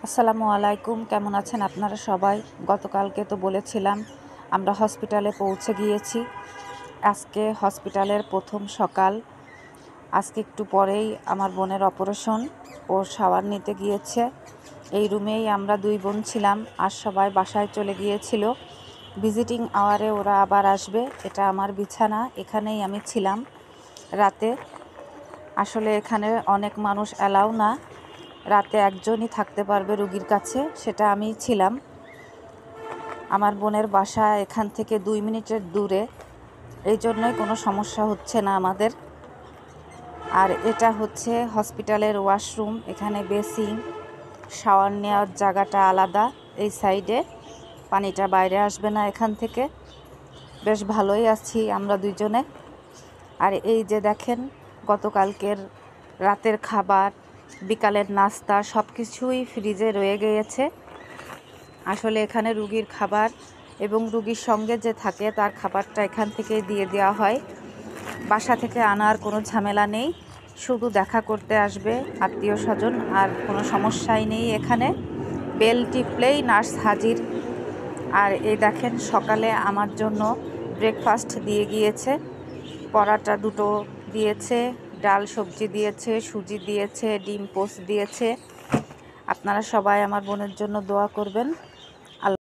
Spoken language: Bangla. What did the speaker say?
আসসালামু আলাইকুম। কেমন আছেন আপনারা সবাই? গতকালকে তো বলেছিলাম আমরা হসপিটালে পৌঁছে গিয়েছি। আজকে হসপিটালের প্রথম সকাল। আজকে একটু পরেই আমার বোনের অপারেশন। ও শাওয়ার নিতে গিয়েছে। এই রুমেই আমরা দুই বোন ছিলাম, আর সবাই বাসায় চলে গিয়েছিল। ভিজিটিং আওয়ারে ওরা আবার আসবে। এটা আমার বিছানা, এখানেই আমি ছিলাম রাতে। আসলে এখানে অনেক মানুষ অ্যালাউ না, রাতে একজনই থাকতে পারবে রুগীর কাছে, সেটা আমিই ছিলাম। আমার বোনের বাসা এখান থেকে 2 মিনিটের দূরে, এই জন্যই কোনো সমস্যা হচ্ছে না আমাদের। আর এটা হচ্ছে হসপিটালের ওয়াশরুম। এখানে বেসিং, শাওয়ার নেওয়ার জায়গাটা আলাদা। এই সাইডে পানিটা বাইরে আসবে না এখান থেকে। বেশ ভালোই আছি আমরা দুইজনে। আর এই যে দেখেন, গতকালকের রাতের খাবার, বিকালের নাস্তা সব কিছুই ফ্রিজে রয়ে গিয়েছে। আসলে এখানে রুগীর খাবার এবং রুগীর সঙ্গে যে থাকে তার খাবারটা এখান থেকে দিয়ে দেওয়া হয়। বাসা থেকে আনার কোনো ঝামেলা নেই, শুধু দেখা করতে আসবে আত্মীয় স্বজন, আর কোনো সমস্যাই নেই এখানে। বেল টিপলেই নার্স হাজির। আর এই দেখেন, সকালে আমার জন্য ব্রেকফাস্ট দিয়ে গিয়েছে। পরাটা দুটো দিয়েছে, ডাল সবজি দিয়েছে, সুজি দিয়েছে, ডিম পোস্ট দিয়েছে। আপনারা সবাই আমার বোনের জন্য দোয়া করবেন।